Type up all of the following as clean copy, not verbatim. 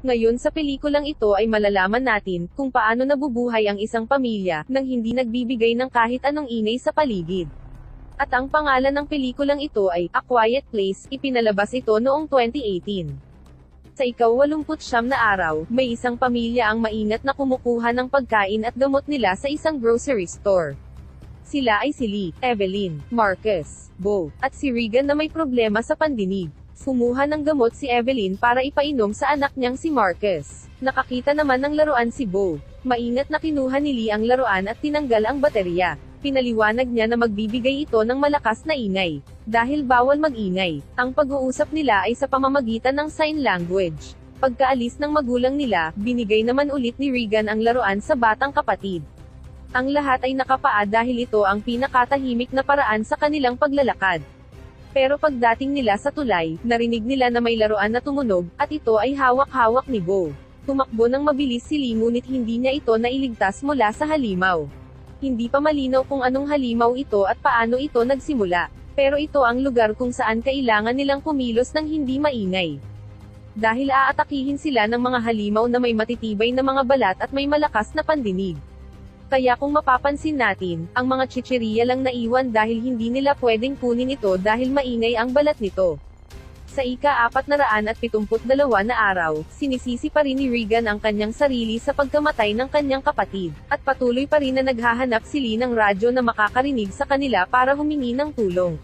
Ngayon sa pelikulang ito ay malalaman natin kung paano nabubuhay ang isang pamilya nang hindi nagbibigay ng kahit anong ingay sa paligid. At ang pangalan ng pelikulang ito ay A Quiet Place, ipinalabas ito noong 2018. Sa ika-89 na araw, may isang pamilya ang maingat na kumukuha ng pagkain at gamot nila sa isang grocery store. Sila ay si Lee, Evelyn, Marcus, Bo, at si Regan na may problema sa pandinig. Kumuha ng gamot si Evelyn para ipainom sa anak niyang si Marcus. Nakakita naman ng laruan si Bo. Maingat na kinuha ni Lee ang laruan at tinanggal ang baterya. Pinaliwanag niya na magbibigay ito ng malakas na ingay. Dahil bawal mag-ingay, ang pag-uusap nila ay sa pamamagitan ng sign language. Pagkaalis ng magulang nila, binigay naman ulit ni Regan ang laruan sa batang kapatid. Ang lahat ay nakapaa dahil ito ang pinakatahimik na paraan sa kanilang paglalakad. Pero pagdating nila sa tulay, narinig nila na may laruan na tumunog, at ito ay hawak-hawak ni Bo. Tumakbo ng mabilis si Lee ngunit hindi niya ito nailigtas mula sa halimaw. Hindi pa malinaw kung anong halimaw ito at paano ito nagsimula. Pero ito ang lugar kung saan kailangan nilang kumilos ng hindi maingay. Dahil aatakihin sila ng mga halimaw na may matitibay na mga balat at may malakas na pandinig. Kaya kung mapapansin natin, ang mga chichirya lang naiwan dahil hindi nila pwedeng kunin ito dahil maingay ang balat nito. Sa ika-472 na araw, sinisisi pa rin ni Regan ang kanyang sarili sa pagkamatay ng kanyang kapatid, at patuloy pa rin na naghahanap si Lee ng radyo na makakarinig sa kanila para humingi ng tulong.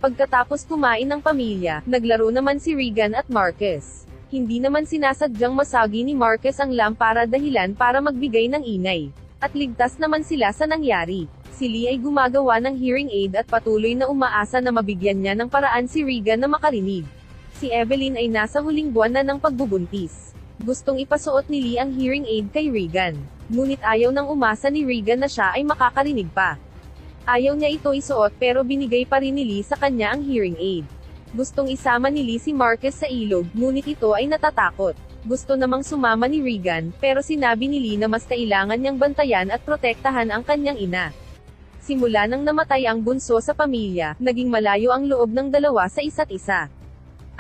Pagkatapos kumain ng pamilya, naglaro naman si Regan at Marcus. Hindi naman sinasadyang masagi ni Marcus ang lampara dahilan para magbigay ng ingay. At ligtas naman sila sa nangyari. Si Lee ay gumagawa ng hearing aid at patuloy na umaasa na mabigyan niya ng paraan si Regan na makarinig. Si Evelyn ay nasa huling buwan na ng pagbubuntis. Gustong ipasuot ni Lee ang hearing aid kay Regan. Ngunit ayaw nang umasa ni Regan na siya ay makakarinig pa. Ayaw niya ito isuot pero binigay pa rin ni Lee sa kanya ang hearing aid. Gustong isama ni Lee si Marcus sa ilog, ngunit ito ay natatakot. Gusto namang sumama ni Regan, pero sinabi ni Lee na mas kailangan niyang bantayan at protektahan ang kanyang ina. Simula nang namatay ang bunso sa pamilya, naging malayo ang loob ng dalawa sa isa't isa.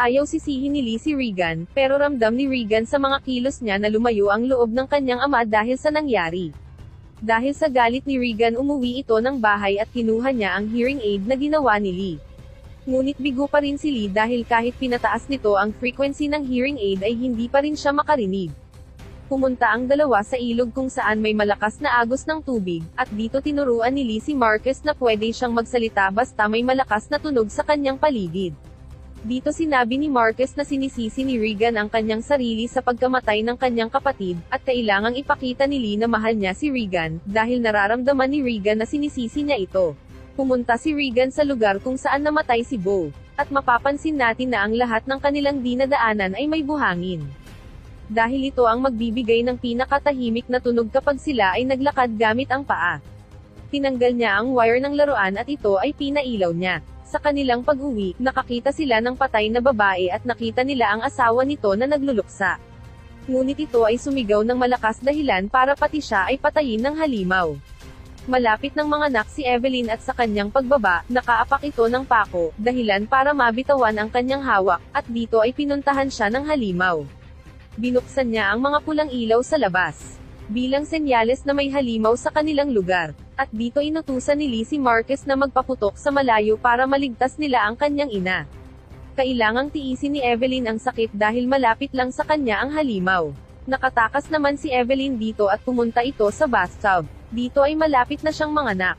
Ayaw sisihin ni Lee si Regan, pero ramdam ni Regan sa mga kilos niya na lumayo ang loob ng kanyang ama dahil sa nangyari. Dahil sa galit ni Regan umuwi ito ng bahay at kinuha niya ang hearing aid na ginawa ni Lee. Ngunit bigo pa rin si Lee dahil kahit pinataas nito ang frequency ng hearing aid ay hindi pa rin siya makarinig. Pumunta ang dalawa sa ilog kung saan may malakas na agos ng tubig, at dito tinuruan ni Lee si Marcus na pwede siyang magsalita basta may malakas na tunog sa kanyang paligid. Dito sinabi ni Marcus na sinisisi ni Regan ang kanyang sarili sa pagkamatay ng kanyang kapatid, at kailangang ipakita ni Lee na mahal niya si Regan, dahil nararamdaman ni Regan na sinisisi niya ito. Pumunta si Regan sa lugar kung saan namatay si Bo. At mapapansin natin na ang lahat ng kanilang dinadaanan ay may buhangin. Dahil ito ang magbibigay ng pinakatahimik na tunog kapag sila ay naglakad gamit ang paa. Tinanggal niya ang wire ng laruan at ito ay pinailaw niya. Sa kanilang pag-uwi, nakakita sila ng patay na babae at nakita nila ang asawa nito na nagluluksa. Ngunit ito ay sumigaw ng malakas dahilan para pati siya ay patayin ng halimaw. Malapit ng mga anak si Evelyn at sa kanyang pagbaba, nakaapak ito ng pako, dahilan para mabitawan ang kanyang hawak, at dito ay pinuntahan siya ng halimaw. Binuksan niya ang mga pulang ilaw sa labas, bilang senyales na may halimaw sa kanilang lugar, at dito inutusan ni Lee si Marcus na magpaputok sa malayo para maligtas nila ang kanyang ina. Kailangang tiisin ni Evelyn ang sakit dahil malapit lang sa kanya ang halimaw. Nakatakas naman si Evelyn dito at pumunta ito sa bathtub. Dito ay malapit na siyang manganak.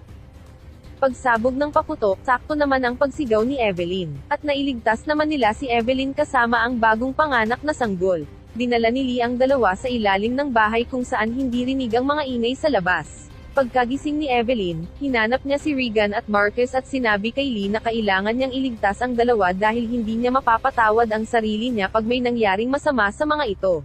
Pagsabog ng paputok, sakto naman ang pagsigaw ni Evelyn. At nailigtas naman nila si Evelyn kasama ang bagong panganak na sanggol. Dinala ni Lee ang dalawa sa ilalim ng bahay kung saan hindi rinig ang mga ingay sa labas. Pagkagising ni Evelyn, hinanap niya si Regan at Marcus at sinabi kay Lee na kailangan niyang iligtas ang dalawa dahil hindi niya mapapatawad ang sarili niya pag may nangyaring masama sa mga ito.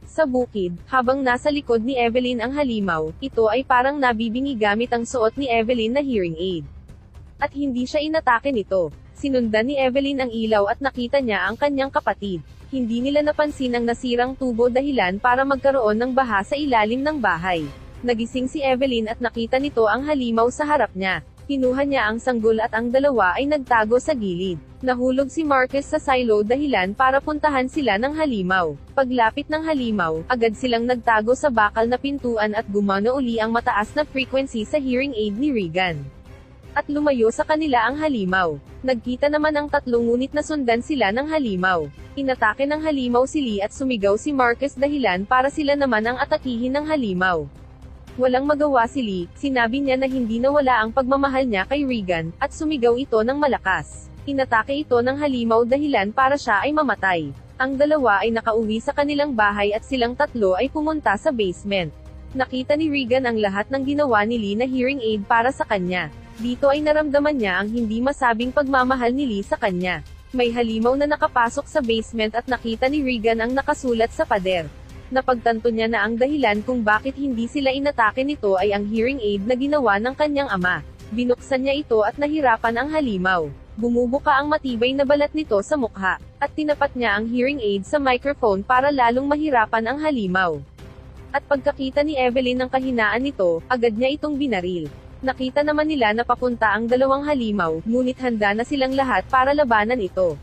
Sa bukid, habang nasa likod ni Evelyn ang halimaw, ito ay parang nabibingi gamit ang suot ni Evelyn na hearing aid. At hindi siya inatake nito. Sinundan ni Evelyn ang ilaw at nakita niya ang kanyang kapatid. Hindi nila napansin ang nasirang tubo dahilan para magkaroon ng baha sa ilalim ng bahay. Nagising si Evelyn at nakita nito ang halimaw sa harap niya. Kinuha niya ang sanggol at ang dalawa ay nagtago sa gilid. Nahulog si Marcus sa silo dahilan para puntahan sila ng halimaw. Paglapit ng halimaw, agad silang nagtago sa bakal na pintuan at gumana uli ang mataas na frequency sa hearing aid ni Regan. At lumayo sa kanila ang halimaw. Nagkita naman ang tatlo ngunit nasundan sila ng halimaw. Inatake ng halimaw si Lee at sumigaw si Marcus dahilan para sila naman ang atakihin ng halimaw. Walang magawa si Lee, sinabi niya na hindi nawala ang pagmamahal niya kay Regan, at sumigaw ito ng malakas. Inatake ito ng halimaw dahilan para siya ay mamatay. Ang dalawa ay nakauwi sa kanilang bahay at silang tatlo ay pumunta sa basement. Nakita ni Regan ang lahat ng ginawa ni Lee na hearing aid para sa kanya. Dito ay naramdaman niya ang hindi masabing pagmamahal ni Lee sa kanya. May halimaw na nakapasok sa basement at nakita ni Regan ang nakasulat sa pader. Napagtanto niya na ang dahilan kung bakit hindi sila inatake nito ay ang hearing aid na ginawa ng kanyang ama. Binuksan niya ito at nahirapan ang halimaw. Bumubuka ang matibay na balat nito sa mukha, at tinapat niya ang hearing aid sa microphone para lalong mahirapan ang halimaw. At pagkakita ni Evelyn ng kahinaan nito, agad niya itong binaril. Nakita naman nila na papunta ang dalawang halimaw, ngunit handa na silang lahat para labanan ito.